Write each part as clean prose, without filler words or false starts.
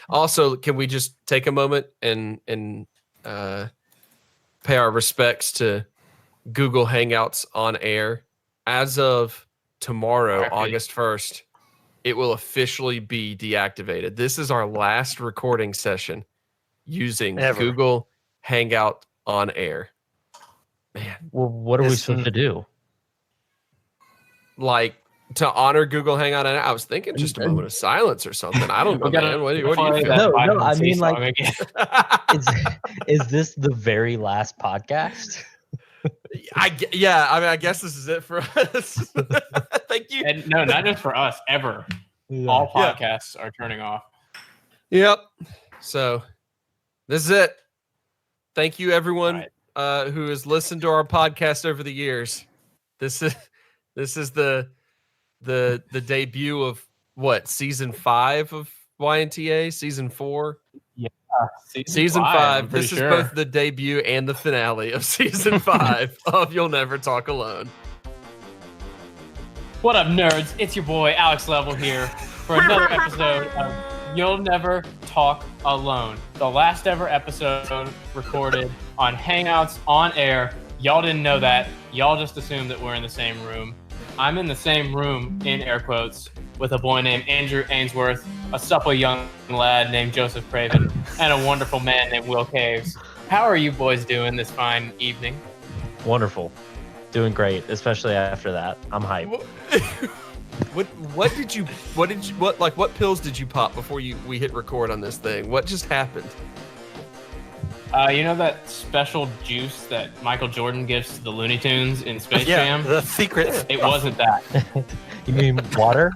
Also, can we just take a moment and pay our respects to Google Hangouts On Air? As of tomorrow, August 1st, it will officially be deactivated. This is our last recording session using Google Hangout On Air. Man. Well, what are we supposed to do? Like, to honor Google Hangout On Air? I was thinking just a moment of silence or something. I don't know, man. What do you feel? No, I mean, like, is this the very last podcast? I mean, I guess this is it for us. Thank you. And no, not just for us, ever. Yeah. All podcasts are turning off. Yep. So this is it. Thank you, everyone who has listened to our podcast over the years. This is the debut of what, season 5 of YNTA, season 4. Yeah, season 5. This is both the debut and the finale of season 5 of You'll Never Talk Alone. What up, nerds? It's your boy Alex Level here for another episode of You'll Never Talk Alone, the last ever episode recorded on Hangouts On Air. Y'all didn't know that. Y'all just assumed that we're in the same room. I'm in the same room, in air quotes, with a boy named Andrew Ainsworth, a supple young lad named Joseph Craven, and a wonderful man named Will Caves. How are you boys doing this fine evening? Wonderful. Doing great, especially after that. I'm hyped. What pills did you pop before we hit record on this thing? What just happened? You know that special juice that Michael Jordan gives to the Looney Tunes in Space Jam? The secret. It wasn't that. You mean water?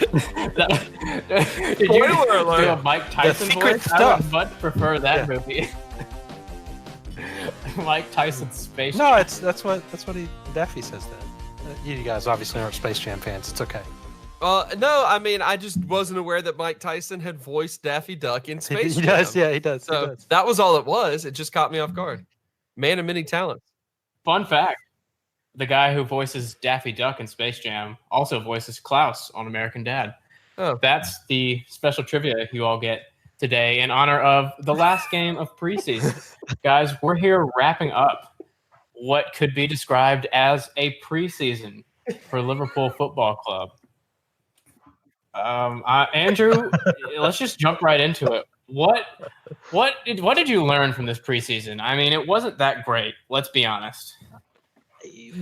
Did you do a Mike Tyson voice? Stuff. I would much prefer that movie. Mike Tyson's Space Jam. No, that's what Daffy says that. You guys obviously aren't Space Jam fans. It's okay. No, I mean, I just wasn't aware that Mike Tyson had voiced Daffy Duck in Space Jam. He does, yeah, he does. So that was all it was. It just caught me off guard. Man of many talents. Fun fact, the guy who voices Daffy Duck in Space Jam also voices Klaus on American Dad. Oh. That's the special trivia you all get today in honor of the last game of preseason. Guys, we're here wrapping up what could be described as a preseason for Liverpool Football Club. Andrew, let's just jump right into it. What did you learn from this preseason? I mean, it wasn't that great. Let's be honest.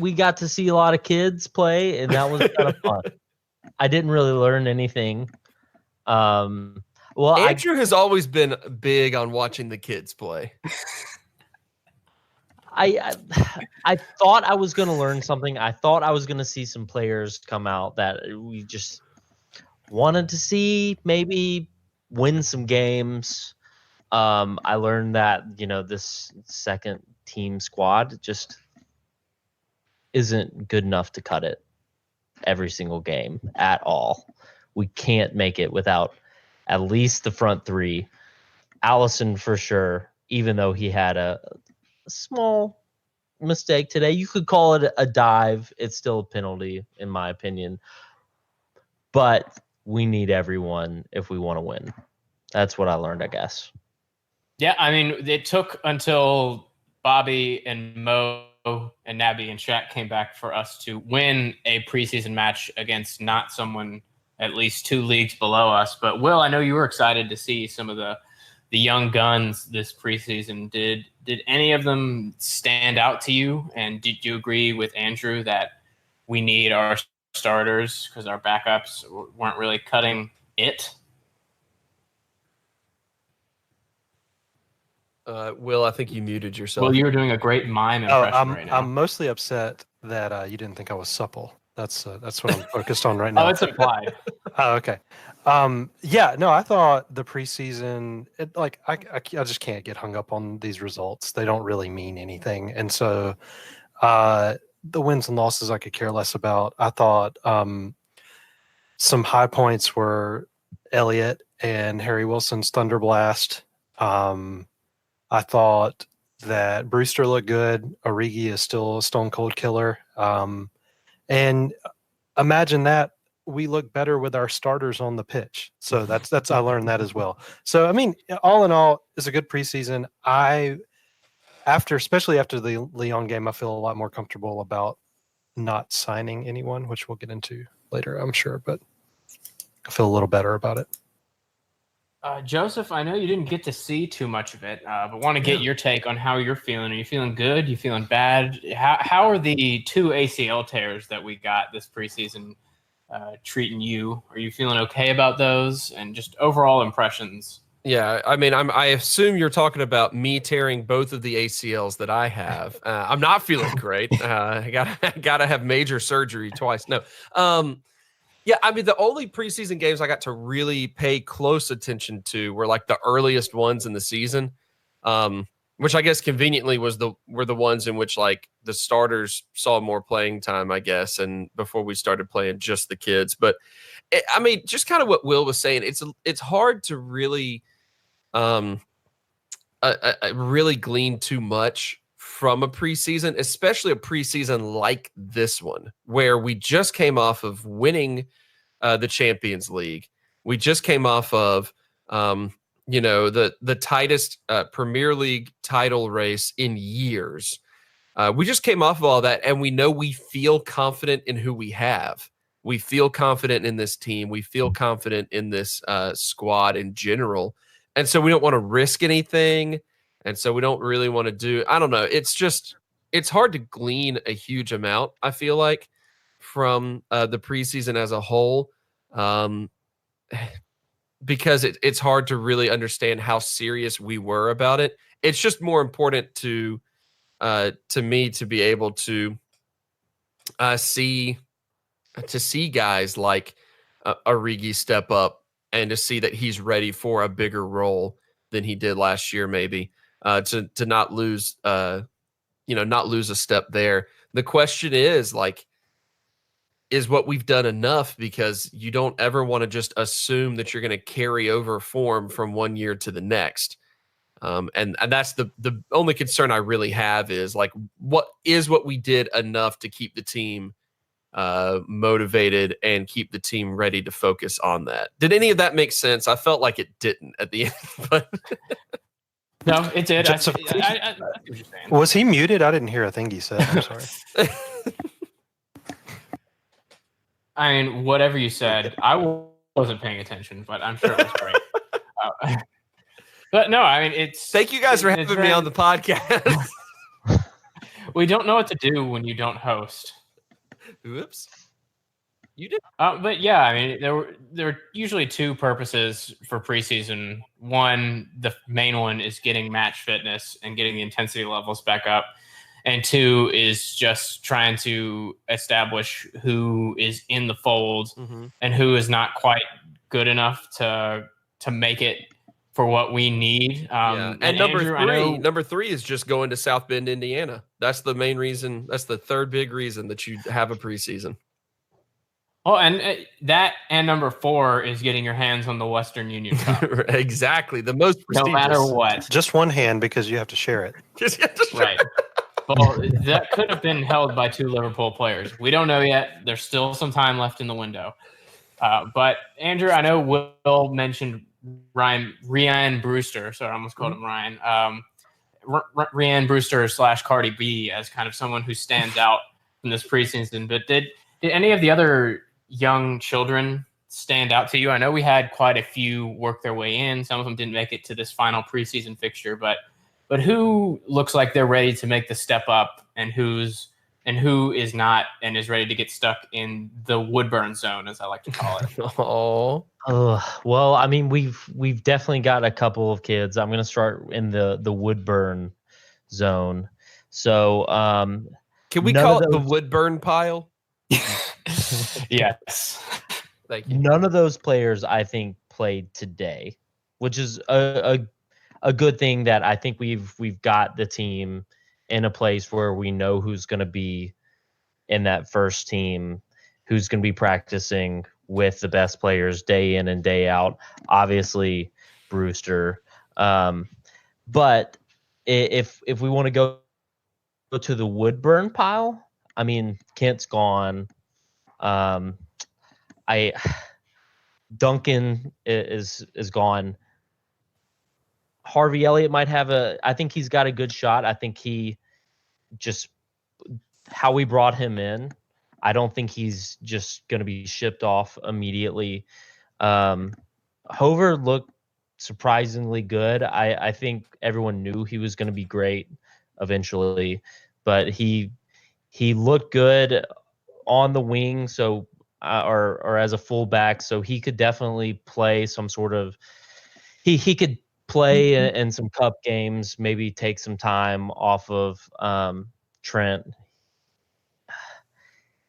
We got to see a lot of kids play, and that was kind of fun. I didn't really learn anything. Andrew has always been big on watching the kids play. I thought I was going to learn something. I thought I was going to see some players come out that we just wanted to see, maybe win some games. I learned that, this second team squad just isn't good enough to cut it every single game at all. We can't make it without at least the front three. Allison for sure, even though he had a small mistake today. You could call it a dive. It's still a penalty, in my opinion. But we need everyone if we want to win. That's what I learned, I guess. Yeah, I mean, it took until Bobby and Mo and Naby and Shaq came back for us to win a preseason match against not someone at least 2 leagues below us. But Will, I know you were excited to see some of the young guns this preseason. Did any of them stand out to you? And did you agree with Andrew that we need our starters because our backups weren't really cutting it? Will, I think you muted yourself. Well, you were doing a great mime impression right now. I'm mostly upset that you didn't think I was supple. That's what I'm focused on right now. Oh, it's implied. Oh, okay. I thought the preseason, I just can't get hung up on these results. They don't really mean anything. And so the wins and losses I could care less about. I thought some high points were Elliott and Harry Wilson's Thunderblast. I thought that Brewster looked good. Origi is still a stone cold killer. And imagine that we look better with our starters on the pitch. So that's I learned that as well. So I mean, all in all, it's a good preseason. Especially after the Lyon game, I feel a lot more comfortable about not signing anyone, which we'll get into later, I'm sure, but I feel a little better about it. Joseph, I know you didn't get to see too much of it, but want to get your take on how you're feeling. Are you feeling good? You feeling bad? How are the 2 ACL tears that we got this preseason treating you? Are you feeling okay about those? And just overall impressions? Yeah, I mean, I assume you're talking about me tearing both of the ACLs that I have. I'm not feeling great. I gotta have major surgery twice. No, yeah, I mean, the only preseason games I got to really pay close attention to were like the earliest ones in the season, which I guess conveniently were the ones in which like the starters saw more playing time, I guess, and before we started playing just the kids. But I mean, just kind of what Will was saying, it's hard to really really glean too much from a preseason, especially a preseason like this one, where we just came off of winning the Champions League. We just came off of, the tightest Premier League title race in years. We just came off of all that, and we know we feel confident in who we have. We feel confident in this team. We feel confident in this squad in general. And so we don't want to risk anything. And so we don't really want to do, I don't know. It's hard to glean a huge amount, I feel like, from the preseason as a whole, because it's hard to really understand how serious we were about it. It's just more important to me to be able to see guys like Origi step up and to see that he's ready for a bigger role than he did last year, maybe to not lose not lose a step there. The question is like, is what we've done enough? Because you don't ever want to just assume that you're going to carry over form from one year to the next. And that's the only concern I really have is like, what we did enough to keep the team motivated and keep the team ready to focus on that. Did any of that make sense? I felt like it didn't at the end, but no, it did. Was he muted? I didn't hear a thing he said. I'm sorry. I mean, whatever you said, I wasn't paying attention, but I'm sure it was great. But no, I mean, thank you guys for having me on the podcast. We don't know what to do when you don't host. Oops. You did. But yeah, I mean, there are usually 2 purposes for preseason. One, the main one is getting match fitness and getting the intensity levels back up. And 2 is just trying to establish who is in the fold and who is not quite good enough to make it for what we need. And number three is just going to South Bend, Indiana. That's the main reason. That's the third big reason that you have a preseason. Oh, and that and number 4 is getting your hands on the Western Union Cup. Exactly. The most prestigious. No matter what. Just one hand because you have to share it. Right. Well, that could have been held by 2 Liverpool players. We don't know yet. There's still some time left in the window. But Andrew, I know Will mentioned Ryan Brewster. Sorry, I almost called him Ryan. Ryan Brewster / Cardi B as kind of someone who stands out in this preseason. But did any of the other young children stand out to you? I know we had quite a few work their way in. Some of them didn't make it to this final preseason fixture, but who looks like they're ready to make the step up, and who is not and is ready to get stuck in the Woodburn zone, as I like to call it? Well, I mean, we've definitely got a couple of kids. I'm going to start in the Woodburn zone. So, can we call it the Woodburn pile? Yes. Thank you. None of those players, I think, played today, which is a good thing that I think we've got the team in a place where we know who's going to be in that first team, who's going to be practicing with the best players day in and day out. Obviously, Brewster. But if we want to go to the Woodburn pile, I mean, Kent's gone. Duncan is gone. Harvey Elliott might have I think he's got a good shot. I think he just, how we brought him in, I don't think he's just going to be shipped off immediately. Hover looked surprisingly good. I think everyone knew he was going to be great eventually, but he looked good on the wing, so or as a fullback, so he could definitely play some sort of he could play in some cup games, maybe take some time off of Trent.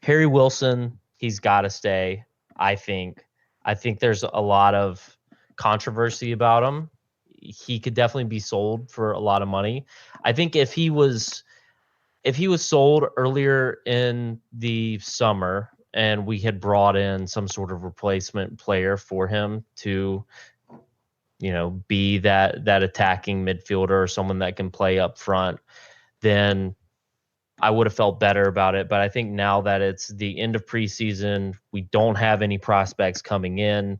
Harry Wilson, he's got to stay. I think there's a lot of controversy about him. He could definitely be sold for a lot of money. I think if he was sold earlier in the summer and we had brought in some sort of replacement player for him to, be that attacking midfielder or someone that can play up front, then I would have felt better about it. But I think now that it's the end of preseason, we don't have any prospects coming in.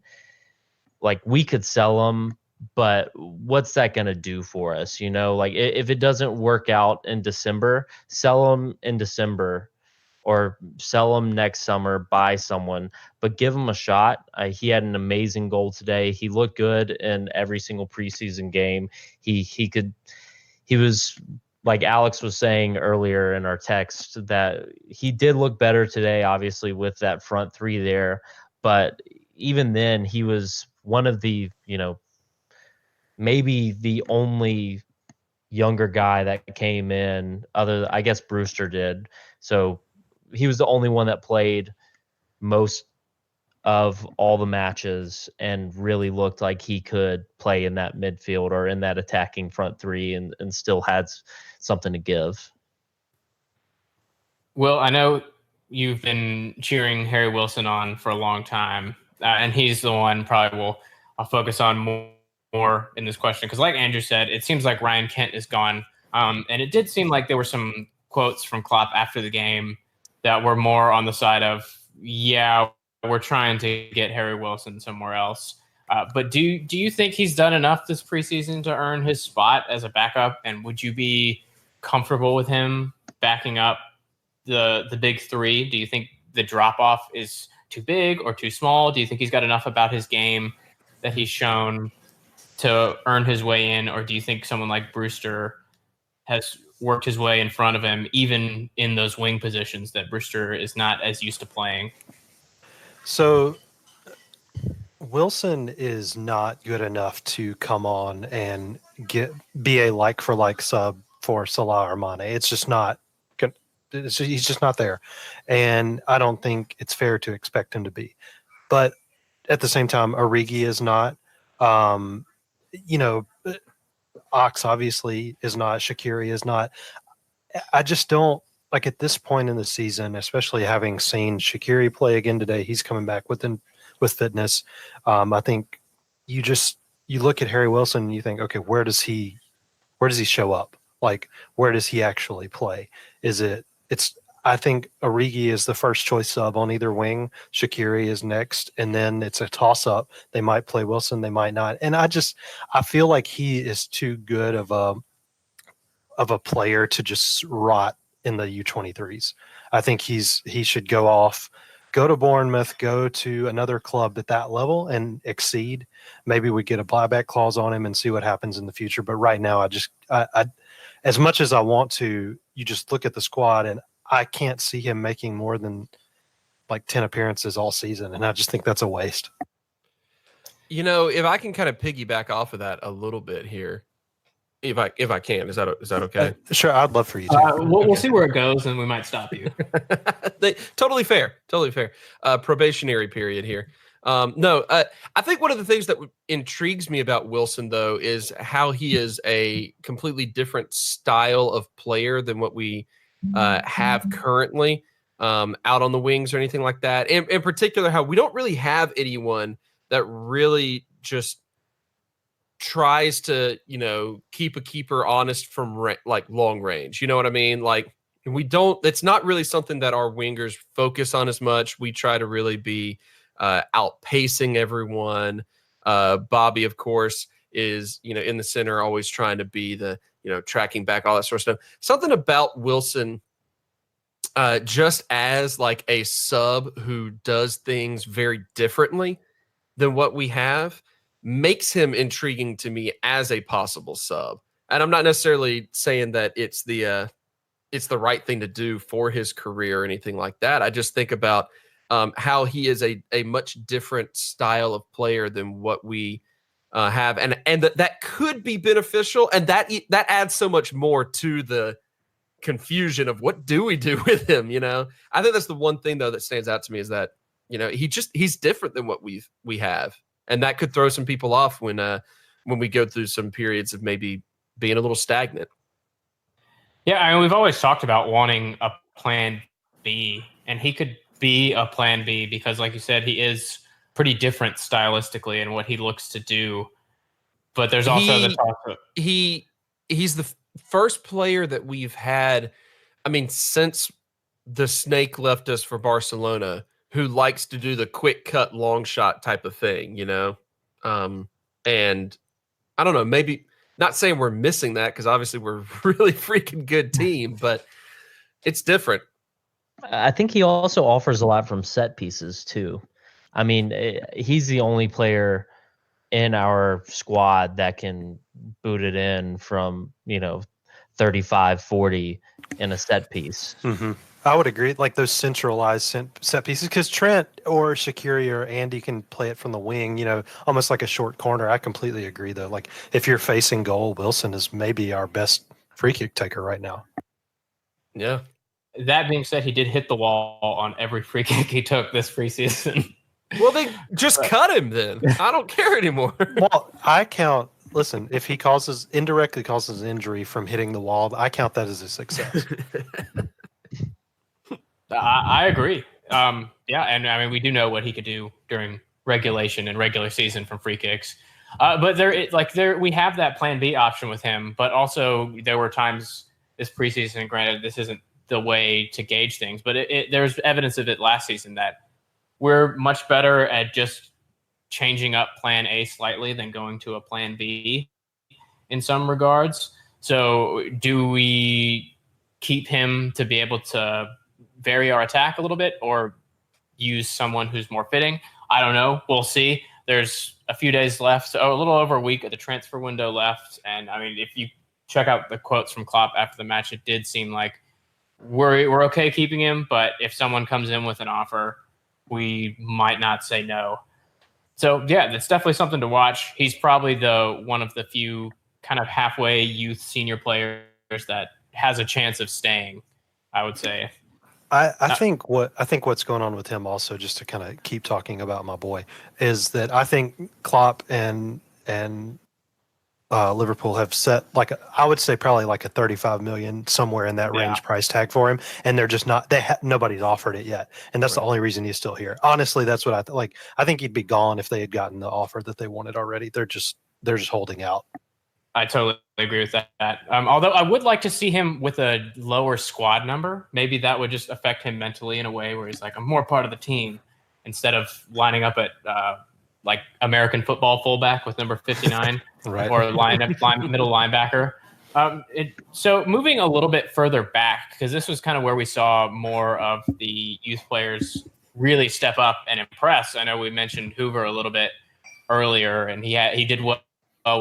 Like, we could sell them, but what's that going to do for us? Like, if it doesn't work out in December, sell them in December or sell them next summer, buy someone, but give him a shot. He had an amazing goal today. He looked good in every single preseason game. He was, like Alex was saying earlier in our text, that he did look better today, obviously, with that front three there. But even then, he was one of the, maybe the only younger guy that came in, I guess Brewster did. So he was the only one that played most of all the matches and really looked like he could play in that midfield or in that attacking front three and still had something to give. Well, I know you've been cheering Harry Wilson on for a long time, and he's the one probably I'll focus on more in this question, because like Andrew said, it seems like Ryan Kent is gone, and it did seem like there were some quotes from Klopp after the game that were more on the side of, yeah, we're trying to get Harry Wilson somewhere else. But do you think he's done enough this preseason to earn his spot as a backup? And would you be comfortable with him backing up the big three? Do you think the drop off is too big or too small? Do you think he's got enough about his game that he's shown to earn his way in? Or do you think someone like Brewster has worked his way in front of him, even in those wing positions that Brewster is not as used to playing? So Wilson is not good enough to come on and be a like for like sub for Salah or Mane. It's just not. He's just not there, and I don't think it's fair to expect him to be. But at the same time, Origi is not. Ox obviously is not. Shaqiri is not. I just don't like at this point in the season, especially having seen Shaqiri play again today. He's coming back with fitness. I think you look at Harry Wilson and you think, okay, where does he show up? Like, where does he actually play? I think Origi is the first choice sub on either wing. Shaqiri is next, and then it's a toss up. They might play Wilson, they might not. And I feel like he is too good of a player to just rot in the U23s. I think he should go to Bournemouth, go to another club at that level and exceed. Maybe we get a buyback clause on him and see what happens in the future. But right now, I as much as I want to, you just look at the squad and I can't see him making more than like 10 appearances all season. And I just think that's a waste. If I can kind of piggyback off of that a little bit here, if I can, is that okay? Sure. I'd love for you to. We'll see where it goes and we might stop you. Totally fair. Probationary period here. I think one of the things that intrigues me about Wilson, though, is how he is a completely different style of player than what we have currently out on the wings or anything like that. And in particular, how we don't really have anyone that really just tries to, keep a keeper honest from long range. You know what I mean? Like, we don't. It's not really something that our wingers focus on as much. We try to really be outpacing everyone. Bobby, of course, is, in the center, always trying to be the, tracking back, all that sort of stuff. Something about Wilson, just as like a sub who does things very differently than what we have, makes him intriguing to me as a possible sub. And I'm not necessarily saying that it's the right thing to do for his career or anything like that. I just think about how he is a much different style of player than what we have, and that could be beneficial, and that adds so much more to the confusion of what do we do with him. I think that's the one thing though that stands out to me is that he's different than what we have, and that could throw some people off when we go through some periods of maybe being a little stagnant. Yeah, I mean, we've always talked about wanting a plan B, and he could be a plan B because, like you said, he is pretty different stylistically in what he looks to do. But there's also the talk of he's the first player that we've had, I mean, since the snake left us for Barcelona, who likes to do the quick cut long shot type of thing, and I don't know, maybe not saying we're missing that because obviously we're a really freaking good team, but it's different. I think he also offers a lot from set pieces too. I mean, he's the only player in our squad that can boot it in from, 35, 40 in a set piece. Mm-hmm. I would agree. Like those centralized set pieces, because Trent or Shaqiri or Andy can play it from the wing, almost like a short corner. I completely agree, though. Like if you're facing goal, Wilson is maybe our best free kick taker right now. Yeah. That being said, he did hit the wall on every free kick he took this preseason. Well, they just cut him then. I don't care anymore. Well, I count. Listen, if he indirectly causes injury from hitting the wall, I count that as a success. I agree. Yeah, and I mean we do know what he could do during regulation and regular season from free kicks. But we have that plan B option with him. But also there were times this preseason, and granted this isn't the way to gauge things, but there's evidence of it last season that we're much better at just changing up plan A slightly than going to a plan B in some regards. So do we keep him to be able to vary our attack a little bit or use someone who's more fitting? I don't know. We'll see. There's a few days left, so a little over a week of the transfer window left. And I mean, if you check out the quotes from Klopp after the match, it did seem like we're okay keeping him, but if someone comes in with an offer, we might not say no. So yeah, that's definitely something to watch. He's probably one of the few kind of halfway youth senior players that has a chance of staying, I would say. I think what's going on with him also, just to kind of keep talking about my boy, is that I think Klopp and Liverpool have set I would say probably like a 35 million somewhere in that range price tag for him, and they're just not. Nobody's offered it yet, and that's the only reason he's still here. Honestly, that's what I think he'd be gone if they had gotten the offer that they wanted already. They're just holding out. I totally agree with that. Although I would like to see him with a lower squad number. Maybe that would just affect him mentally in a way where he's like, I'm more part of the team, instead of lining up at like American football fullback with number 59 right. or middle linebacker. So moving a little bit further back, because this was kind of where we saw more of the youth players really step up and impress. I know we mentioned Hoover a little bit earlier, and he did well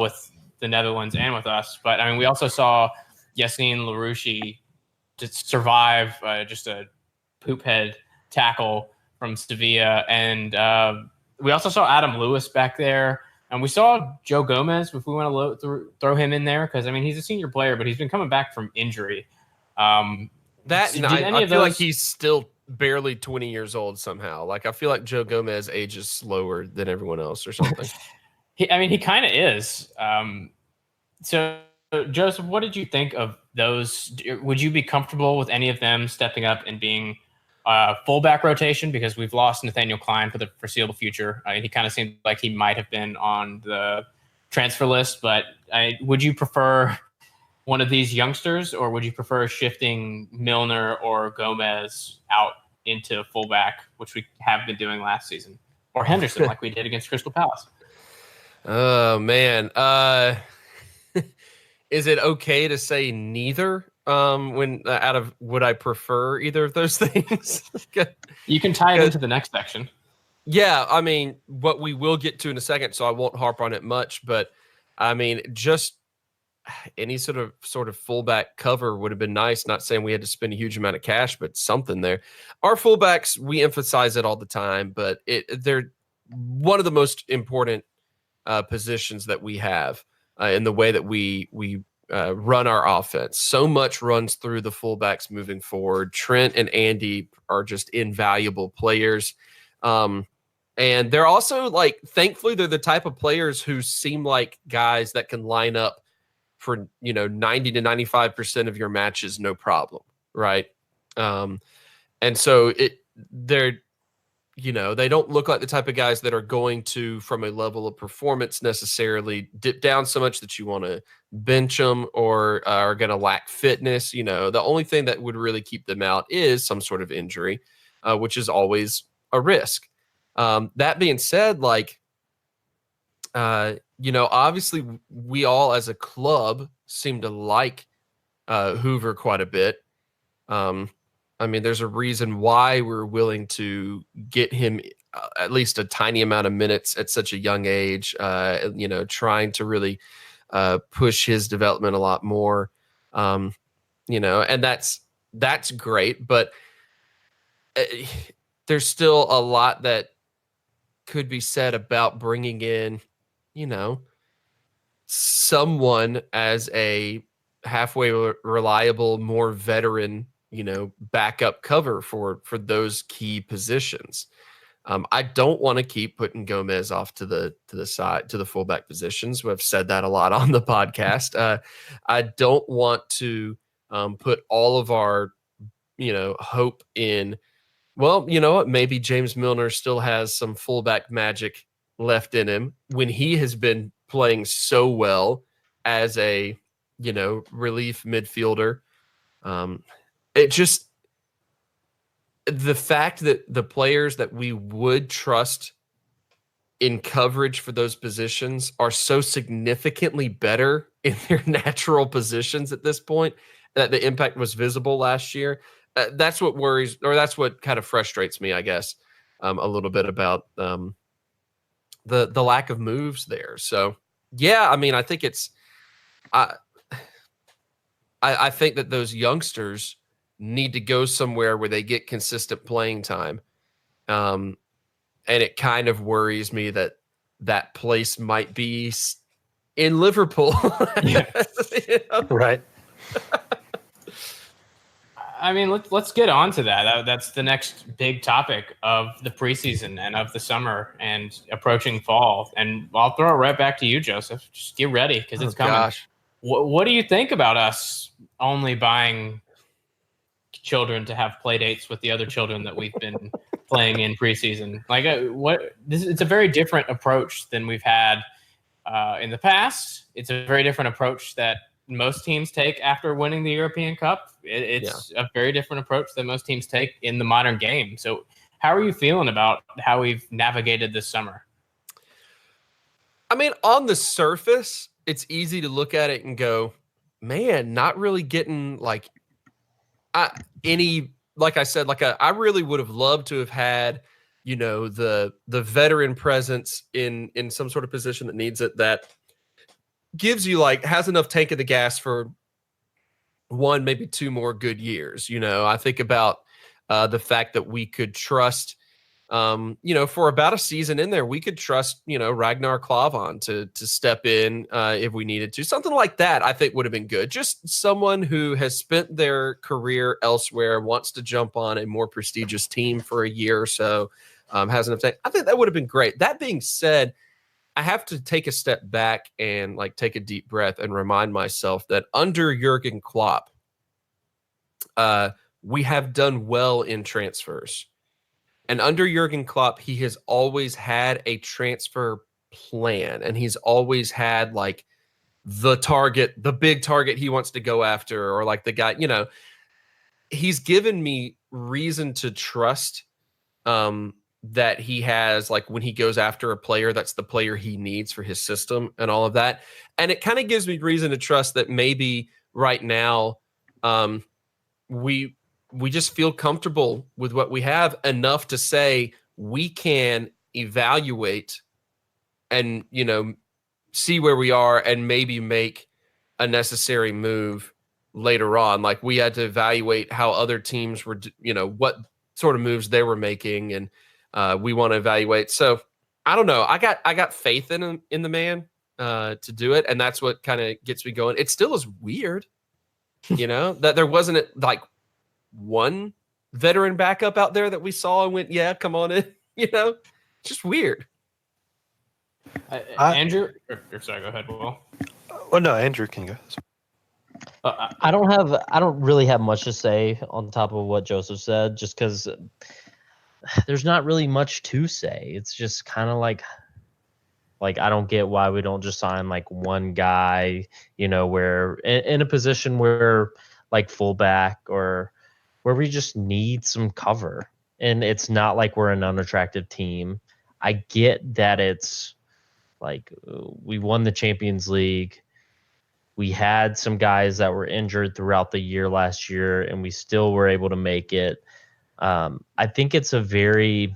with the Netherlands and with us. But I mean, we also saw Yassine Larouchi to survive just a poop head tackle from Sevilla, and we also saw Adam Lewis back there, and we saw Joe Gomez, if we want to throw him in there, because I mean he's a senior player, but he's been coming back from injury. I feel like he's still barely 20 years old somehow. Like I feel like Joe Gomez ages slower than everyone else or something. He kind of is. So Joseph, what did you think of those? Would you be comfortable with any of them stepping up and being fullback rotation? Because we've lost Nathaniel Klein for the foreseeable future. He kind of seemed like he might have been on the transfer list, but would you prefer one of these youngsters, or would you prefer shifting Milner or Gomez out into fullback, which we have been doing last season? or Henderson, like we did against Crystal Palace. Oh man, is it okay to say neither? When out of would I prefer either of those things? You can tie it into the next section. Yeah, I mean, what we will get to in a second, so I won't harp on it much. But I mean, just any sort of fullback cover would have been nice. Not saying we had to spend a huge amount of cash, but something there. Our fullbacks, we emphasize it all the time, but they're one of the most important positions that we have in the way that we run our offense. So much runs through the fullbacks moving forward. Trent and Andy are just invaluable players. And they're also like, thankfully, they're the type of players who seem like guys that can line up for, 90 to 95% of your matches, no problem. Right. And so they don't look like the type of guys that are going to, from a level of performance, necessarily dip down so much that you want to bench them or are going to lack fitness. The only thing that would really keep them out is some sort of injury, which is always a risk. That being said, obviously we all as a club seem to like Hoover quite a bit. I mean, there's a reason why we're willing to get him at least a tiny amount of minutes at such a young age, trying to really push his development a lot more, and that's great. But there's still a lot that could be said about bringing in, someone as a halfway reliable, more veteran, backup cover for those key positions. I don't want to keep putting Gomez off to the side, to the fullback positions. We've said that a lot on the podcast. I don't want to put all of our, hope in, well, you know what? Maybe James Milner still has some fullback magic left in him when he has been playing so well as a, relief midfielder. It just, the fact that the players that we would trust in coverage for those positions are so significantly better in their natural positions at this point that the impact was visible last year. That's what worries, or that's what kind of frustrates me, I guess, a little bit about the lack of moves there. So, yeah, I mean, I think it's, I think that those youngsters need to go somewhere where they get consistent playing time. And it kind of worries me that place might be in Liverpool. Right. I mean, let's get on to that. That's the next big topic of the preseason and of the summer and approaching fall. And I'll throw it right back to you, Joseph. Just get ready because it's coming. Gosh. What do you think about us only buying children to have play dates with the other children that we've been playing in preseason? It's a very different approach than we've had in the past. It's a very different approach that most teams take after winning the European Cup. It's a very different approach than most teams take in the modern game. So how are you feeling about how we've navigated this summer? I mean, on the surface, it's easy to look at it and go, man, not really getting any, like I said, I really would have loved to have had, the veteran presence in some sort of position that needs it, that gives you has enough tank of the gas for one, maybe two more good years. I think about the fact that we could trust, for about a season in there, we could trust, Ragnar Klavan to step in if we needed to. Something like that, I think, would have been good. Just someone who has spent their career elsewhere, wants to jump on a more prestigious team for a year or so, has enough time. I think that would have been great. That being said, I have to take a step back and take a deep breath and remind myself that under Jurgen Klopp, we have done well in transfers. And under Jurgen Klopp, he has always had a transfer plan, and he's always had the target, the big target he wants to go after, or the guy, he's given me reason to trust that he has, like when he goes after a player, that's the player he needs for his system and all of that. And it kind of gives me reason to trust that maybe right now we just feel comfortable with what we have enough to say we can evaluate and, see where we are and maybe make a necessary move later on. Like we had to evaluate how other teams were, what sort of moves they were making, and we want to evaluate. So I don't know. I got faith in him, in the man to do it, and that's what kind of gets me going. It still is weird, that there wasn't like one veteran backup out there that we saw and went, yeah, come on in. It's just weird. Andrew, sorry, go ahead, Will. Well, no, Andrew can go. I don't really have much to say on top of what Joseph said, just because there's not really much to say. It's just kind of like I don't get why we don't just sign like one guy, where in a position where like fullback or where we just need some cover. And it's not like we're an unattractive team. I get that it's like we won the Champions League. We had some guys that were injured throughout the year last year, and we still were able to make it. I think it's a very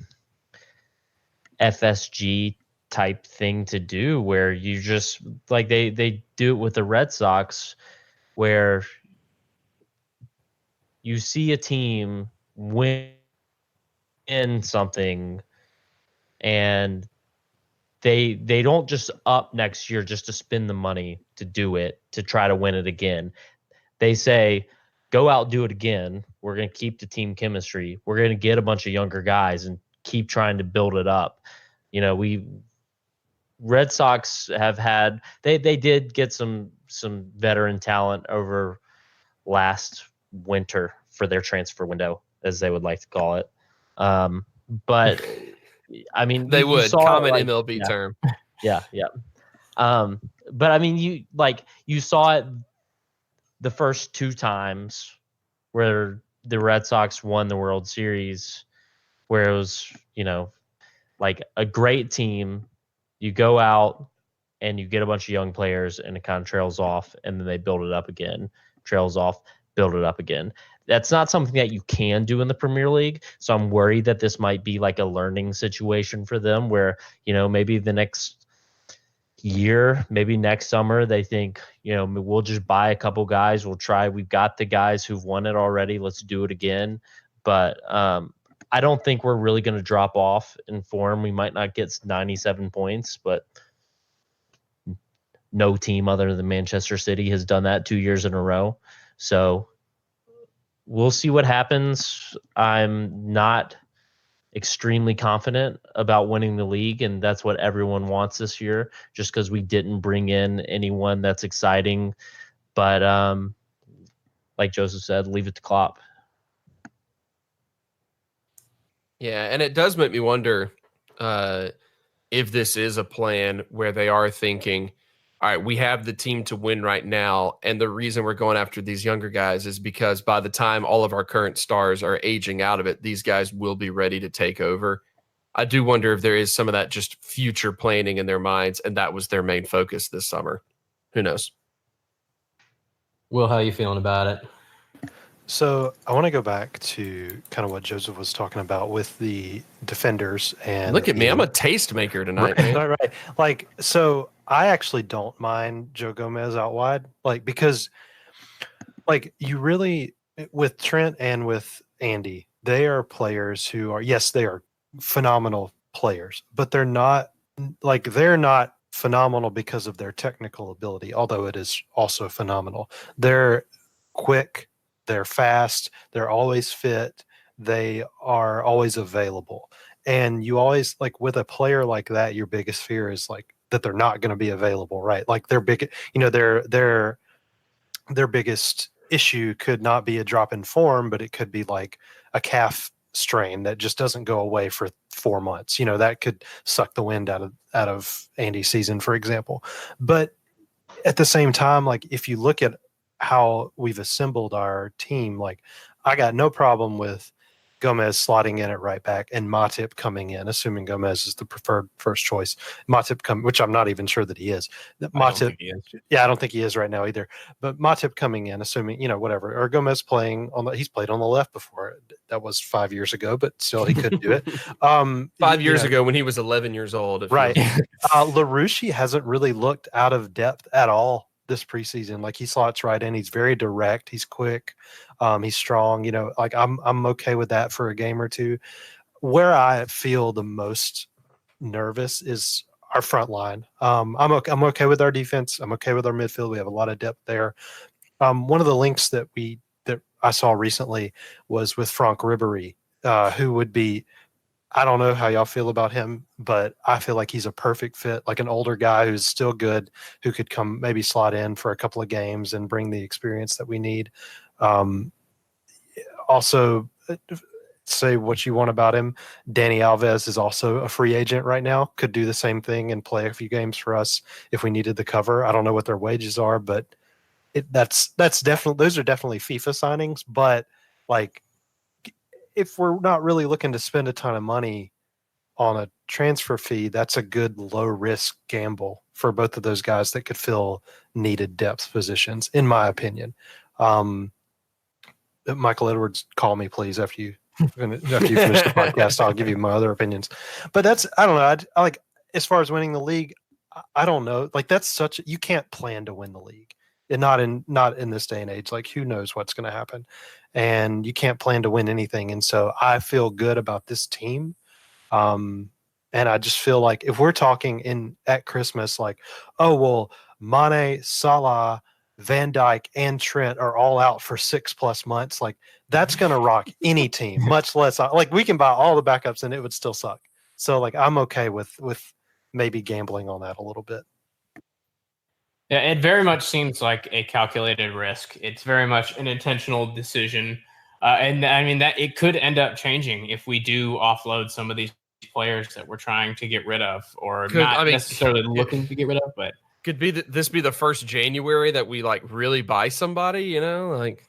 FSG type thing to do, where you just like they do it with the Red Sox, where you see a team win something and they don't just up next year just to spend the money to do it, to try to win it again. They say, go out, do it again. We're going to keep the team chemistry. We're going to get a bunch of younger guys and keep trying to build it up. Red Sox have had, they did get some veteran talent over last winter for their transfer window, as they would like to call it. But I mean, they would common like, MLB term. Yeah. But I mean, you saw it the first two times where the Red Sox won the World Series, where it was, like a great team. You go out and you get a bunch of young players and it kind of trails off, and then they build it up again, trails off, build it up again. That's not something that you can do in the Premier League. So I'm worried that this might be like a learning situation for them where, maybe the next year, maybe next summer, they think, we'll just buy a couple guys. We'll try. We've got the guys who've won it already. Let's do it again. But I don't think we're really going to drop off in form. We might not get 97 points, but no team other than Manchester City has done that 2 years in a row. So we'll see what happens. I'm not extremely confident about winning the league, and that's what everyone wants this year, just because we didn't bring in anyone that's exciting. But like Joseph said, leave it to Klopp. Yeah, and it does make me wonder if this is a plan where they are thinking, all right, we have the team to win right now, and the reason we're going after these younger guys is because by the time all of our current stars are aging out of it, these guys will be ready to take over. I do wonder if there is some of that just future planning in their minds, and that was their main focus this summer. Who knows? Will, how are you feeling about it? So I want to go back to kind of what Joseph was talking about with the defenders. And look at me, I'm a tastemaker tonight, man. Right. Like, so I actually don't mind Joe Gomez out wide, like, because like you really, with Trent and with Andy, they are players who are, yes, they are phenomenal players, but they're not phenomenal because of their technical ability, although it is also phenomenal. They're quick. They're fast. They're always fit. They are always available. And you always, like, with a player like that, your biggest fear is like that they're not going to be available, right? Like their biggest issue could not be a drop in form, but it could be like a calf strain that just doesn't go away for 4 months. That could suck the wind out of Andy's season, for example. But at the same time, like if you look at how we've assembled our team, like I got no problem with Gomez slotting in at right back, and Matip coming in, assuming Gomez is the preferred first choice. Matip which I'm not even sure that he is. Matip, yeah, I don't think he is right now either. But Matip coming in, assuming whatever, or Gomez playing he's played on the left before. That was 5 years ago, but still he could do it. 5 years ago when he was 11 years old, right? LaRouche hasn't really looked out of depth at all this preseason. Like, he slots right in. He's very direct. He's quick. He's strong. Like, I'm okay with that for a game or two. Where I feel the most nervous is our front line. I'm okay with our defense. I'm okay with our midfield. We have a lot of depth there. One of the links that I saw recently was with Franck Ribéry, who would be. I don't know how y'all feel about him, but I feel like he's a perfect fit, like an older guy who's still good, who could come maybe slot in for a couple of games and bring the experience that we need. Also, say what you want about him. Dani Alves is also a free agent right now, could do the same thing and play a few games for us if we needed the cover. I don't know what their wages are, but that's definitely, those are definitely FIFA signings, but like, if we're not really looking to spend a ton of money on a transfer fee, that's a good low risk gamble for both of those guys that could fill needed depth positions, in my opinion. Michael Edwards, call me please after you finish the podcast. I'll give you my other opinions. But I don't know. I like, as far as winning the league, I don't know. Like, you can't plan to win the league. And not in this day and age. Like, who knows what's going to happen, and you can't plan to win anything. And so I feel good about this team, and I just feel like if we're talking at Christmas, like, oh well, Mane, Salah, Van Dijk, and Trent are all out for 6+ months. Like, that's going to rock any team. Much less like, we can buy all the backups and it would still suck. So like, I'm okay with maybe gambling on that a little bit. Yeah, it very much seems like a calculated risk. It's very much an intentional decision. And I mean, that it could end up changing if we do offload some of these players that we're trying to get rid of, or necessarily looking to get rid of, but could be this be the first January that we like really buy somebody, like,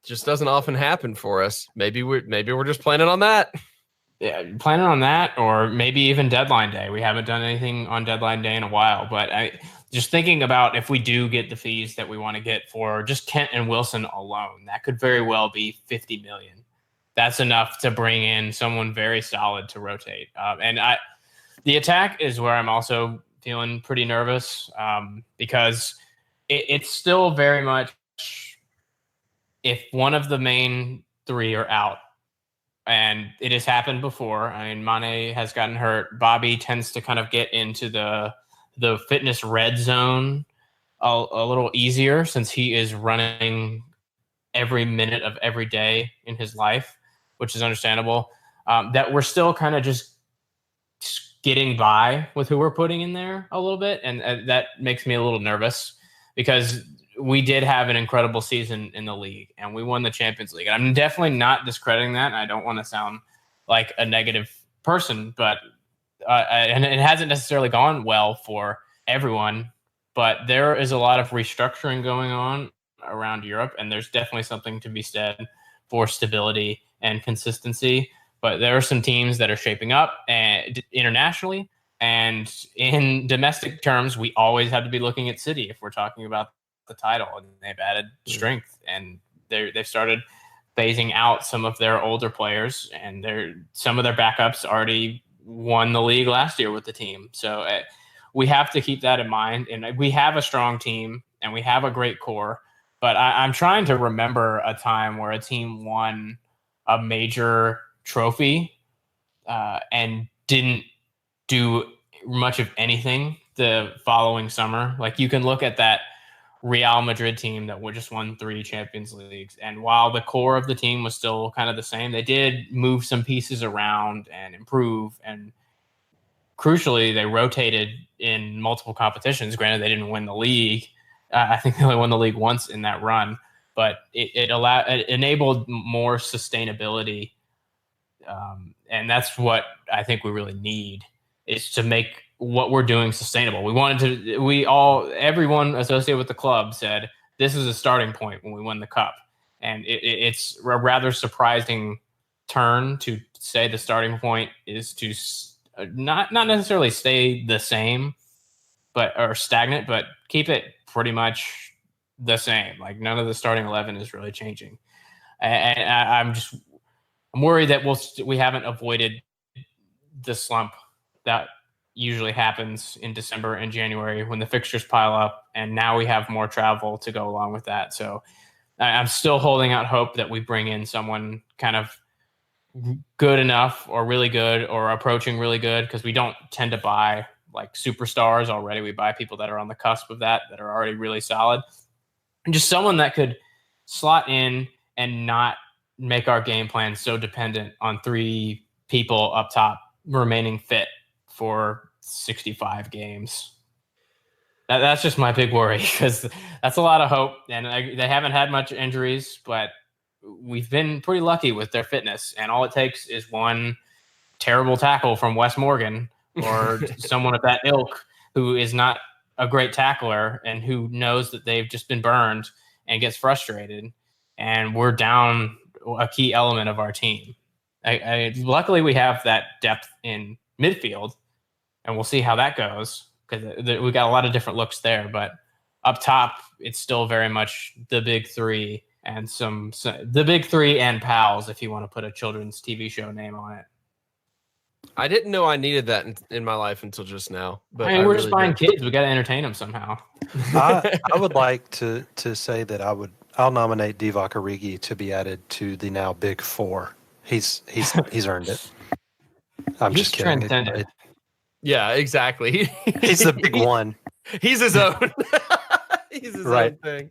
just doesn't often happen for us. Maybe we're just planning on that. Yeah, planning on that, or maybe even deadline day. We haven't done anything on deadline day in a while, but just thinking about if we do get the fees that we want to get for just Kent and Wilson alone, that could very well be 50 million. That's enough to bring in someone very solid to rotate. And the attack is where I'm also feeling pretty nervous, because it's still very much, if one of the main three are out, and it has happened before. I mean, Mane has gotten hurt. Bobby tends to kind of get into the fitness red zone a little easier, since he is running every minute of every day in his life, which is understandable. That we're still kind of just getting by with who we're putting in there a little bit. And that makes me a little nervous, because we did have an incredible season in the league and we won the Champions League. And I'm definitely not discrediting that. I don't want to sound like a negative person, but and it hasn't necessarily gone well for everyone, but there is a lot of restructuring going on around Europe, and there's definitely something to be said for stability and consistency. But there are some teams that are shaping up internationally, and in domestic terms, we always have to be looking at City if we're talking about the title, and they've added strength, and they've started phasing out some of their older players, and some of their backups already won the league last year with the team. So we have to keep that in mind, and we have a strong team and we have a great core, but I'm trying to remember a time where a team won a major trophy and didn't do much of anything the following summer. Like, you can look at that Real Madrid team that just won 3 Champions Leagues, and while the core of the team was still kind of the same, they did move some pieces around and improve, and crucially, they rotated in multiple competitions. Granted, they didn't win the league. I think they only won the league once in that run, but it enabled more sustainability, and that's what I think we really need, is to make what we're doing sustainable. Everyone associated with the club said this is a starting point when we won the cup. And it's a rather surprising turn to say the starting point is to not necessarily stay the same, or stagnant, but keep it pretty much the same. Like none of the starting 11 is really changing, and I'm worried that we haven't avoided the slump that usually happens in December and January when the fixtures pile up, and now we have more travel to go along with that. So I'm still holding out hope that we bring in someone kind of good enough or really good or approaching really good, because we don't tend to buy like superstars already. We buy people that are on the cusp of that are already really solid. And just someone that could slot in and not make our game plan so dependent on 3 people up top remaining fit for 65 games. That's just my big worry, because that's a lot of hope. And they haven't had much injuries, but we've been pretty lucky with their fitness. And all it takes is one terrible tackle from Wes Morgan or someone of that ilk who is not a great tackler and who knows that they've just been burned and gets frustrated. And we're down a key element of our team. Luckily, we have that depth in midfield, and we'll see how that goes, because we got a lot of different looks there. But up top, it's still very much the big 3 and the big 3 and pals, if you want to put a children's TV show name on it. I didn't know I needed that in my life until just now. But I mean, we're just buying kids. We got to entertain them somehow. I would like to say that I'll nominate Divock Origi to be added to the now big 4. He's earned it. I'm just kidding. Transcendent. Yeah, exactly. He's the big one. He's his own. He's his own thing.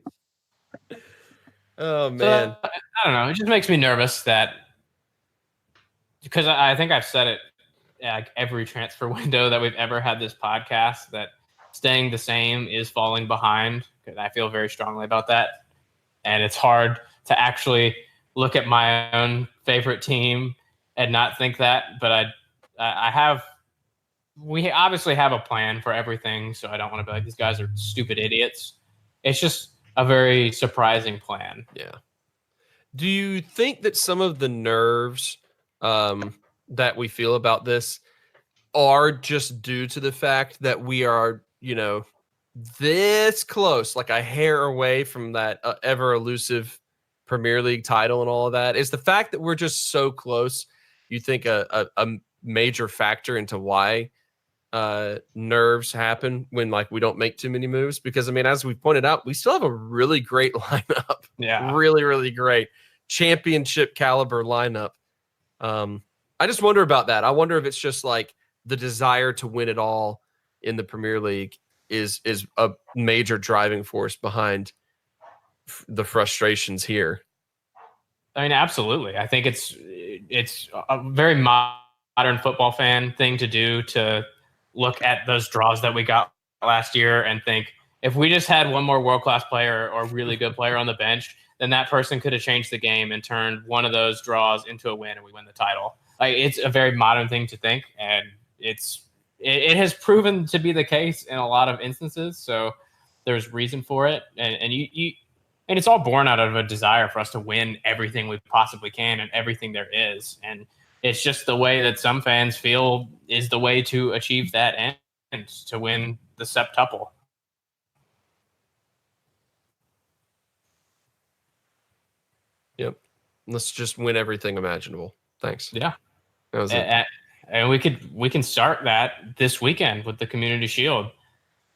Oh man, I don't know. It just makes me nervous because I think I've said it like every transfer window that we've ever had this podcast, that staying the same is falling behind. Because I feel very strongly about that, and it's hard to actually look at my own favorite team and not think that. But we obviously have a plan for everything, so I don't want to be like, these guys are stupid idiots. It's just a very surprising plan. Yeah. Do you think that some of the nerves that we feel about this are just due to the fact that we are, this close, like a hair away from that ever elusive Premier League title and all of that? Is the fact that we're just so close, you think a major factor into why nerves happen when we don't make too many moves? Because I mean, as we pointed out, we still have a really great lineup. Yeah, really, really great championship caliber lineup. I just wonder about that. I wonder if it's just like the desire to win it all in the Premier League is a major driving force behind the frustrations here. I mean, absolutely. I think it's a very modern football fan thing to do, to look at those draws that we got last year and think, if we just had one more world-class player or really good player on the bench, then that person could have changed the game and turned one of those draws into a win, and we win the title. Like, it's a very modern thing to think, and it has proven to be the case in a lot of instances. So there's reason for it, and it's all born out of a desire for us to win everything we possibly can and everything there is. And it's just the way that some fans feel is the way to achieve that end, to win the septuple. Yep. Let's just win everything imaginable. Thanks. Yeah. That was it. And we can start that this weekend with the Community Shield,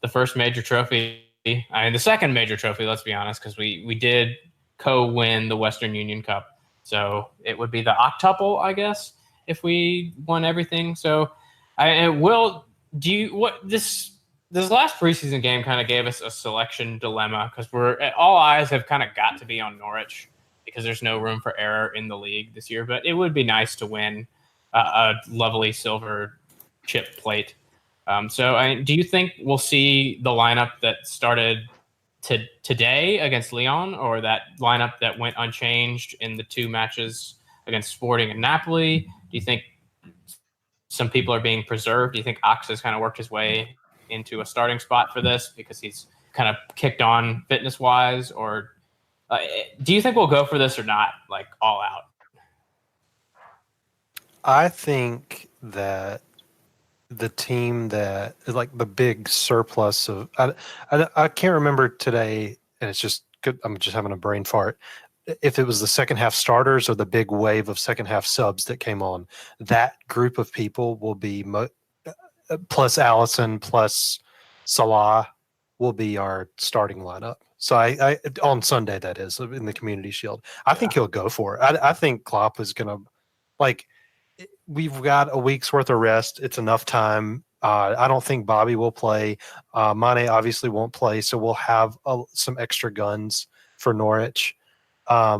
the first major trophy. I mean, the second major trophy, let's be honest, because we did co-win the Western Union Cup. So it would be the octuple, I guess, if we won everything. So this last preseason game kind of gave us a selection dilemma, because all eyes have kind of got to be on Norwich, because there's no room for error in the league this year. But it would be nice to win a lovely silver chip plate. Do you think we'll see the lineup that started today against Lyon, or that lineup that went unchanged in the 2 matches against Sporting and Napoli? Do you think some people are being preserved? Do you think Ox has kind of worked his way into a starting spot for this because he's kind of kicked on fitness-wise? Or do you think we'll go for this or not, like all out? I think that the team that is like the big surplus of I can't remember today, and it's just good. I'm just having a brain fart. If it was the second half starters or the big wave of second half subs that came on, that group of people will be plus Allison plus Salah will be our starting lineup. So I on Sunday, that is, in the Community Shield. I think he'll go for it. I think Klopp is gonna like. We've got a week's worth of rest. It's enough time. I don't think Bobby will play. Mane obviously won't play, so we'll have some extra guns for Norwich. I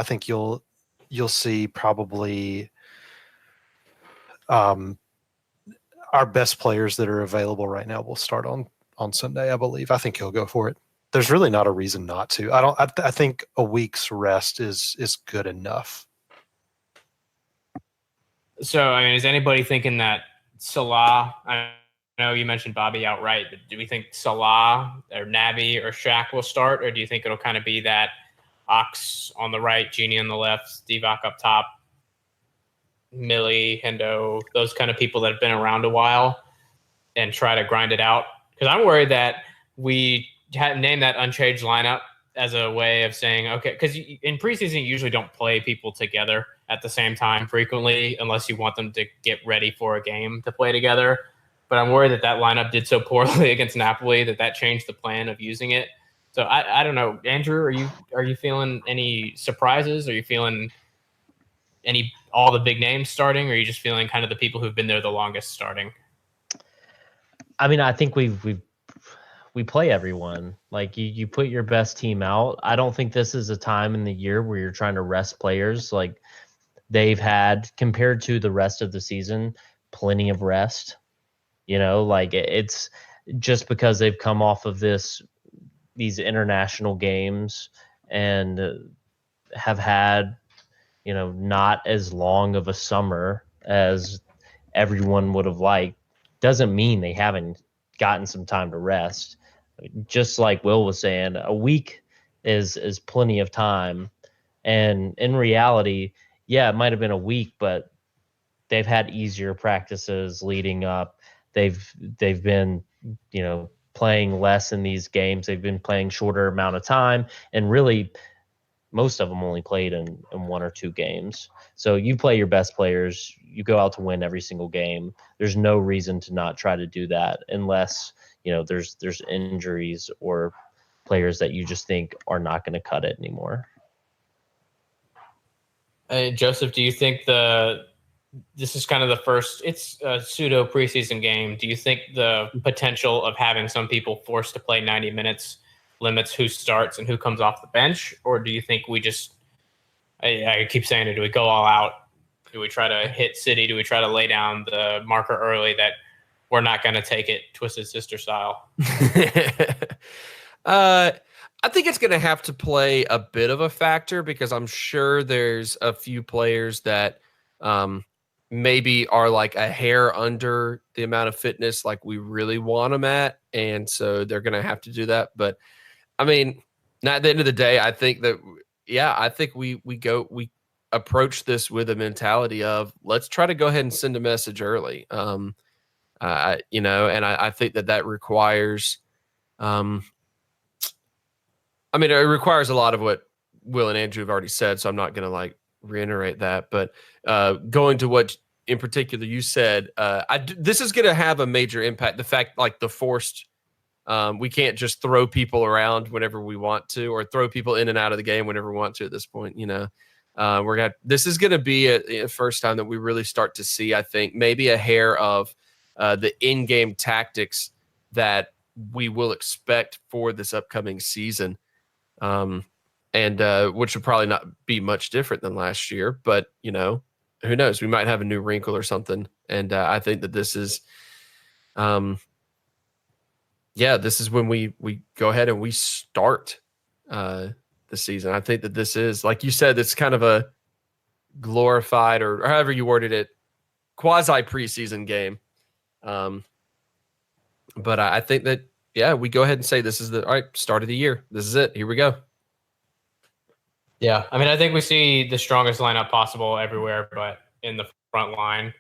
think you'll see probably our best players that are available right now will start on Sunday, I believe. I think he'll go for it. There's really not a reason not to. I think a week's rest is good enough. So, I mean, is anybody thinking that Salah, I know you mentioned Bobby outright, but do we think Salah or Naby or Shaq will start, or do you think it'll kind of be that Ox on the right, Genie on the left, Divock up top, Millie, Hendo, those kind of people that have been around a while, and try to grind it out? Because I'm worried that we name that unchanged lineup as a way of saying, okay, because in preseason, you usually don't play people together at the same time frequently unless you want them to get ready for a game to play together. But I'm worried that lineup did so poorly against Napoli that changed the plan of using it. So I don't know. Andrew, are you feeling any surprises? Are you feeling all the big names starting, or are you just feeling kind of the people who've been there the longest starting? I mean, I think we play everyone. Like you put your best team out. I don't think this is a time in the year where you're trying to rest players. Like they've had, compared to the rest of the season, plenty of rest. Like it's just because they've come off of these international games and have had, not as long of a summer as everyone would have liked, doesn't mean they haven't gotten some time to rest. Just like Will was saying, a week is plenty of time. And in reality, yeah, it might have been a week, but they've had easier practices leading up. They've been, playing less in these games. They've been playing shorter amount of time, and really most of them only played in one or two games. So you play your best players, you go out to win every single game. There's no reason to not try to do that unless, there's injuries or players that you just think are not going to cut it anymore. Joseph, do you think this is kind of the first, it's a pseudo preseason game. Do you think the potential of having some people forced to play 90 minutes limits who starts and who comes off the bench? Or do you think we just, I keep saying it, do we go all out? Do we try to hit City? Do we try to lay down the marker early that we're not going to take it Twisted Sister style? I think it's going to have to play a bit of a factor because I'm sure there's a few players that maybe are like a hair under the amount of fitness like we really want them at. And so they're going to have to do that. But I mean, at the end of the day, I think that, I think we approach this with a mentality of let's try to go ahead and send a message early. And I think that requires, it requires a lot of what Will and Andrew have already said, so I'm not going to reiterate that. But going to what in particular you said, this is going to have a major impact. The fact, the forced, we can't just throw people around whenever we want to, or throw people in and out of the game whenever we want to. At this point, this is going to be a first time that we really start to see, I think, maybe a hair of the in-game tactics that we will expect for this upcoming season. Which would probably not be much different than last year, but who knows? We might have a new wrinkle or something. And I think that this is, this is when we go ahead and we start the season. I think that this is, like you said, it's kind of a glorified, or however you worded it, quasi preseason game. But I think that, we go ahead and say this is the start of the year. This is it. Here we go. Yeah, I think we see the strongest lineup possible everywhere, but in the front line,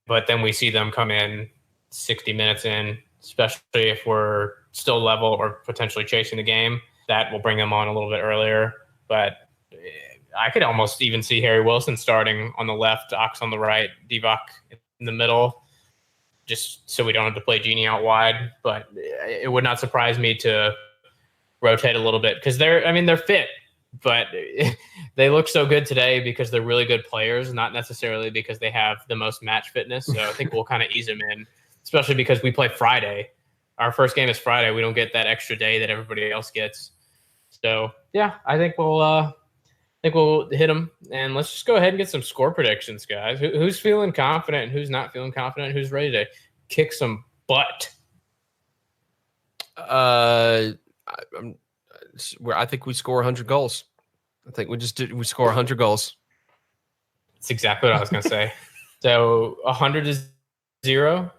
but then we see them come in 60 minutes in, especially if we're still level or potentially chasing the game. That will bring them on a little bit earlier. But I could almost even see Harry Wilson starting on the left, Ox on the right, Divock in the middle, just so we don't have to play Genie out wide. But it would not surprise me to rotate a little bit because they're fit, but they look so good today because they're really good players, not necessarily because they have the most match fitness. So I think we'll kind of ease them in, especially because we play Friday. Our first game is Friday. We don't get that extra day that everybody else gets. So yeah, I think we'll hit them, and let's just go ahead and get some score predictions, guys. Who's feeling confident and who's not feeling confident? Who's ready to kick some butt? I think we score 100 goals. I think we score 100 goals. That's exactly what I was going to say. So 100 is 0?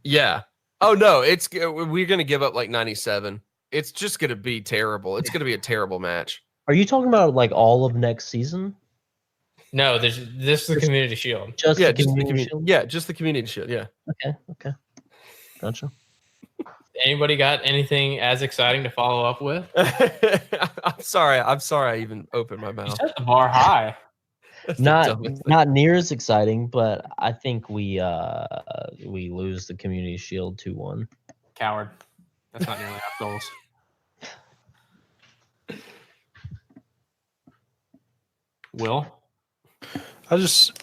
Yeah. Oh, no, we're going to give up like 97. It's just going to be terrible. It's going to be a terrible match. Are you talking about like all of next season? No, this is the Community Shield. Just the Community Shield? Yeah, just the Community Shield, yeah. Okay. Gotcha. Anybody got anything as exciting to follow up with? I'm sorry I even opened my You mouth. set the bar high. Not near as exciting, but I think we lose the Community Shield 2-1. Coward. That's not nearly enough goals. Will? I just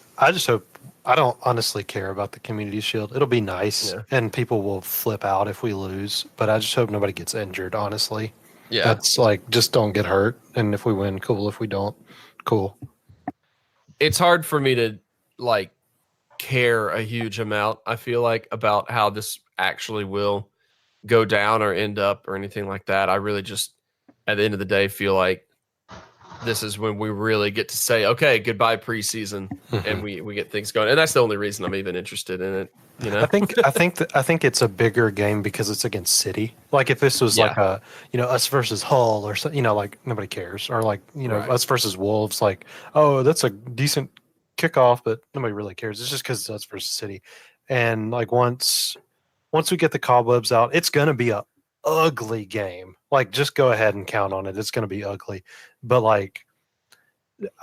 hope. I don't honestly care about the Community Shield. It'll be nice, and people will flip out if we lose. But I just hope nobody gets injured. Honestly, that's like just don't get hurt. And if we win, cool. If we don't, cool. It's hard for me to like care a huge amount. I feel like about how this actually will go down or end up or anything like that. I really just, at the end of the day, feel like this is when we really get to say, okay, goodbye preseason, and we get things going. And that's the only reason I'm even interested in it. You know, I think it's a bigger game because it's against City. Like if this was like a, us versus Hull or something, like nobody cares. Or like, us versus Wolves, like, oh, that's a decent kickoff, but nobody really cares. It's just because it's us versus City. And like once we get the cobwebs out, it's gonna be a ugly game. Like just go ahead and count on it. It's gonna be ugly. But like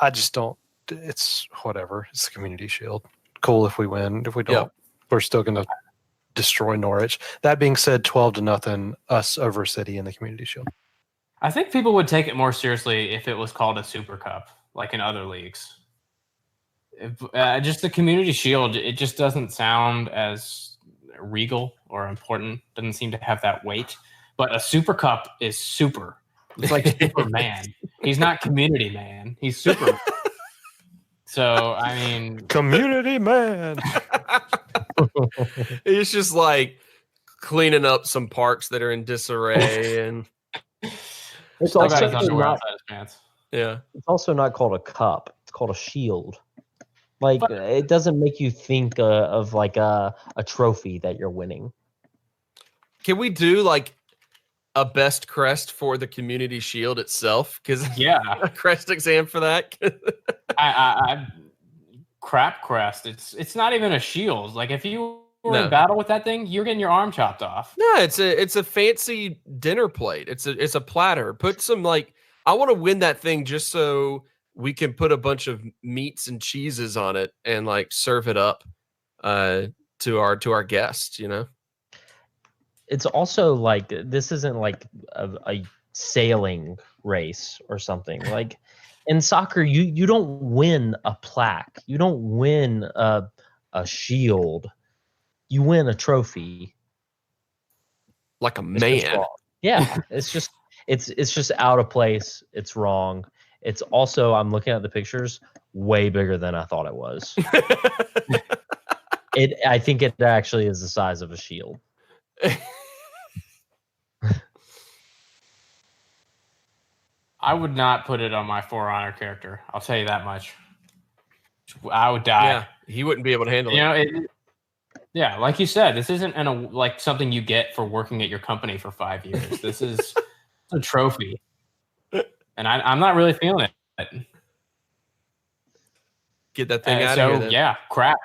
I just don't, it's whatever. It's the Community Shield. Cool if we win. If we don't, we're still gonna destroy Norwich. That being said, 12-0 us over City in the Community Shield. I think people would take it more seriously if it was called a Super Cup, like in other leagues. Just the Community Shield, it just doesn't sound as regal or important. Doesn't seem to have that weight. But a Super Cup is super. It's like Superman. He's not Community Man. He's Super. So, I mean... Community Man! It's just like cleaning up some parks that are in disarray. And it's also not called a cup. It's called a shield. Like, it doesn't make you think of like a trophy that you're winning. Can we do like a best crest for the Community Shield itself? Because a crest exam for that. I crap crest. It's not even a shield. Like if you were in battle with that thing, you're getting your arm chopped off. No, it's a fancy dinner plate. It's a platter. Put some like, I want to win that thing just so we can put a bunch of meats and cheeses on it and like serve it up to our guests, It's also like, this isn't like a sailing race or something. Like in soccer, you don't win a plaque. You don't win a shield. You win a trophy. Like a man. Yeah. It's just out of place. It's wrong. It's also, I'm looking at the pictures, way bigger than I thought it was. I think it actually is the size of a shield. I would not put it on my For Honor character. I'll tell you that much. I would die. Yeah, he wouldn't be able to handle it. Yeah, like you said, this isn't like something you get for working at your company for 5 years. This is a trophy. And I'm not really feeling it. Get that thing out of here. Then. Yeah, crap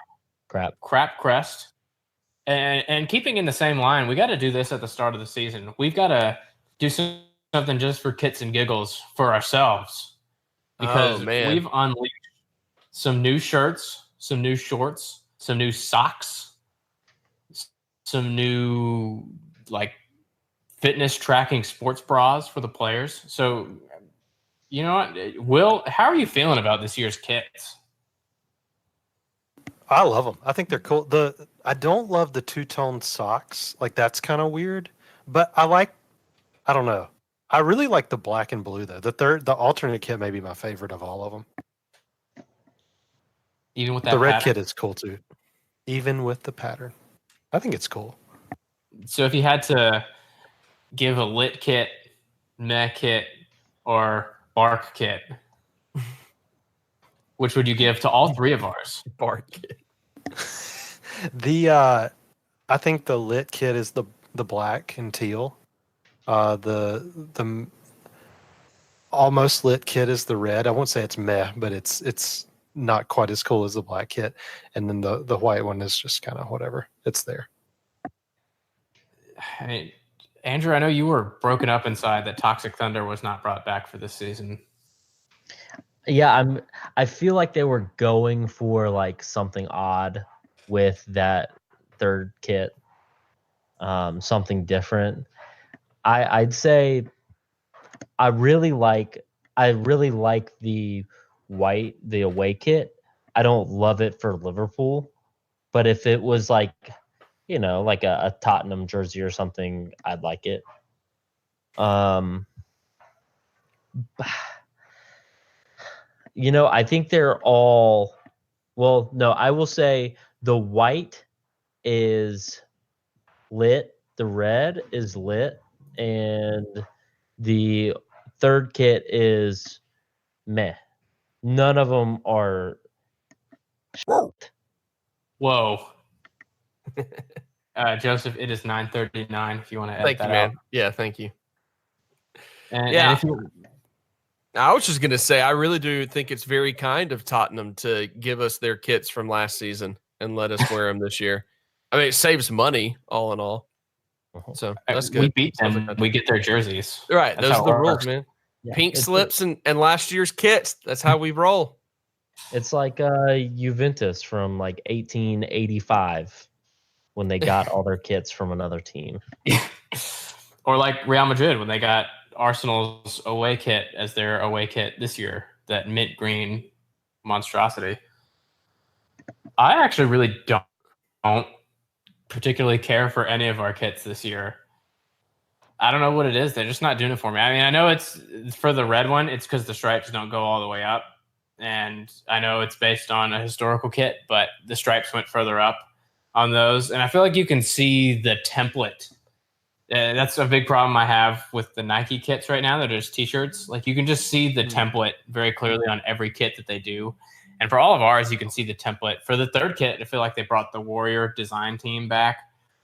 crest. And keeping in the same line, we got to do this at the start of the season. We've got to do something just for kits and giggles for ourselves, because we've unleashed some new shirts, some new shorts, some new socks, some new like fitness tracking sports bras for the players. So, you know what, Will, how are you feeling about this year's kits? I love them. I think they're cool. I don't love the two-tone socks. Like, that's kind of weird. But I don't know. I really like the black and blue though. The alternate kit may be my favorite of all of them. Even with that, the red pattern? kit is cool too. Even with the pattern, I think it's cool. So if you had to give a lit kit, meh kit, or bark kit, which would you give to all three of ours? Bark kit. I think the lit kit is the black and teal. The almost lit kit is the red. I won't say it's meh, but it's not quite as cool as the black kit. And then the white one is just kind of whatever. It's there. I mean, Andrew, I know you were broken up inside that Toxic Thunder was not brought back for this season. Yeah, I feel like they were going for like something odd with that third kit, something different. I'd say I really like the white, the away kit. I don't love it for Liverpool, but if it was like, you know, like a Tottenham jersey or something, I'd like it. You know, I think they're all, well, no, I will say the white is lit, the red is lit, and the third kit is meh. None of them are. Whoa. Joseph, it is 9:39 if you want to edit Thank that you, man. out. Yeah, thank you. And Yeah. and I was just going to say, I really do think it's very kind of Tottenham to give us their kits from last season and let us wear them this year. I mean, it saves money all in all. So that's good. We beat them. We get their jerseys. Right. That's Those how are the it rules, works. man. Yeah, Pink slips and last year's kits. That's how we roll. It's like Juventus from like 1885 when they got all their kits from another team. Or like Real Madrid when they got Arsenal's away kit as their away kit this year, that mint green monstrosity. I actually really don't particularly care for any of our kits this year. I don't know what it is. They're just not doing it for me. I mean, I know it's for the red one. It's because the stripes don't go all the way up. And I know it's based on a historical kit, but the stripes went further up on those. And I feel like you can see the template. That's a big problem I have with the Nike kits right now. They're just T-shirts. Like, you can just see the template very clearly on every kit that they do. And for all of ours, you can see the template. For the third kit, I feel like they brought the Warrior design team back,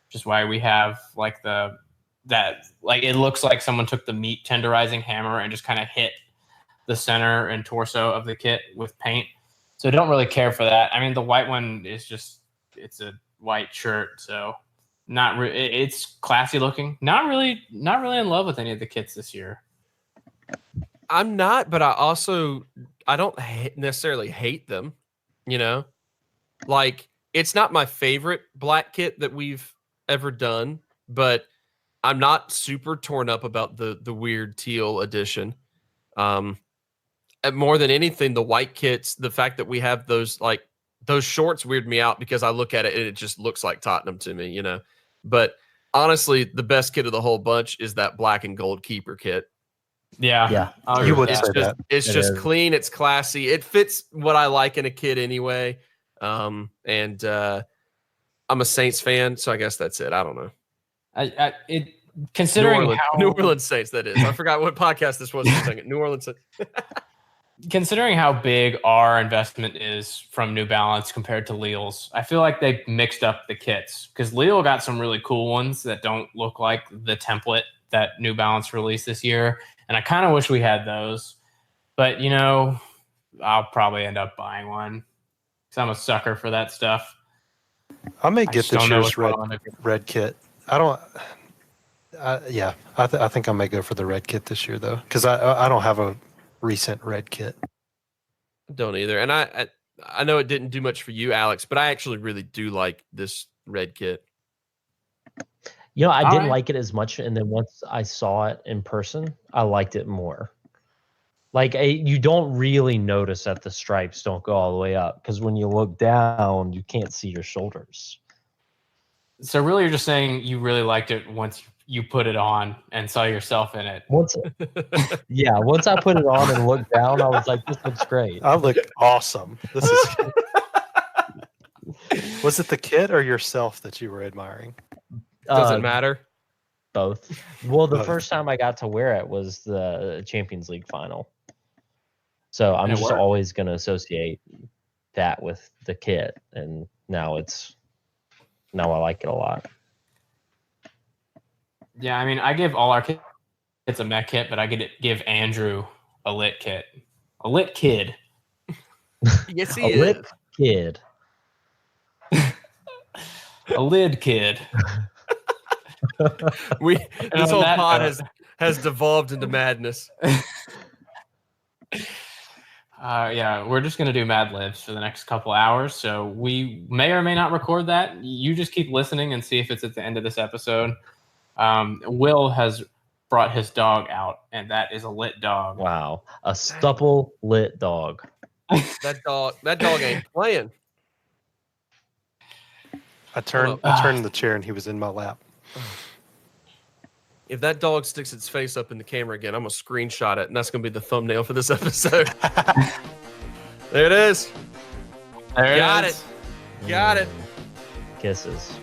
which is why we have like it looks like someone took the meat tenderizing hammer and just kind of hit the center and torso of the kit with paint. So I don't really care for that. I mean, the white one is just, it's a white shirt, so it's classy looking. Not really in love with any of the kits this year. I'm not, but I don't necessarily hate them, you know? Like, it's not my favorite black kit that we've ever done, but I'm not super torn up about the weird teal edition. More than anything, the white kits, the fact that we have those shorts weird me out because I look at it and it just looks like Tottenham to me, you know? But honestly, the best kit of the whole bunch is that black and gold keeper kit. Yeah. You would say that. It's just clean. It's classy. It fits what I like in a kid anyway. I'm a Saints fan, so I guess that's it. I don't know. Considering New Orleans Saints, that is. I forgot what podcast this was for a second. New Orleans Saints. Considering how big our investment is from New Balance compared to Lille's, I feel like they mixed up the kits because Lille got some really cool ones that don't look like the template that New Balance released this year. And I kind of wish we had those. But, you know, I'll probably end up buying one. because I'm a sucker for that stuff. I may I get just this don't know year's what's going on. red kit. I don't. I think I may go for the red kit this year though, because I don't have a recent red kit. Don't either. And I know it didn't do much for you, Alex, but I actually really do like this red kit. You know, I All didn't right. like it as much, and then once I saw it in person, I liked it more. Like you don't really notice that the stripes don't go all the way up because when you look down, you can't see your shoulders. So really, you're just saying you really liked it once you put it on and saw yourself in it. Once I put it on and looked down, I was like, "This looks great." I look awesome. This is. Was it the kit or yourself that you were admiring? Doesn't matter. Both. Well, the Both. first time I got to wear it was the Champions League final. So I'm It just worked. always going to associate that with the kit, and now I like it a lot. Yeah, I mean, I give all our kids a mech kit, but I give Andrew a lit kit. A lit kid. Yes, A he lit is. kid. A lid kid. This on whole that pod note- has devolved into madness. Yeah, we're just going to do Mad Libs for the next couple hours. So we may or may not record that. You just keep listening and see if it's at the end of this episode. Will has brought his dog out, and that is a lit dog. Wow, a supple lit dog. That dog ain't playing. I turned the chair and he was in my lap. If that dog sticks its face up in the camera again, I'm gonna screenshot it, and that's gonna be the thumbnail for this episode. There it is. There Got is. it. Got it. Kisses.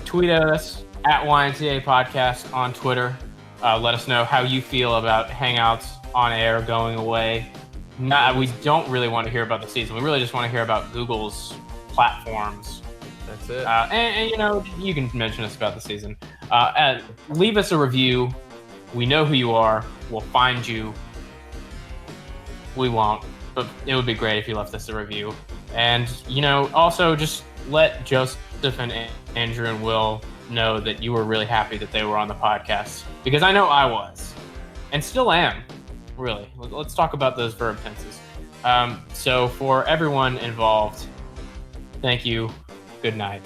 Tweet at us at YNCA Podcast on Twitter. Let us know how you feel about Hangouts on Air going away. We don't really want to hear about the season. We really just want to hear about Google's platforms. That's it. And you know, you can mention us about the season. Leave us a review. We know who you are. We'll find you. We won't, but it would be great if you left us a review. And, you know, also just let Joseph and Andrew and Will know that you were really happy that they were on the podcast. Because I know I was. And still am, really. Let's talk about those verb tenses. So for everyone involved, thank you. Good night.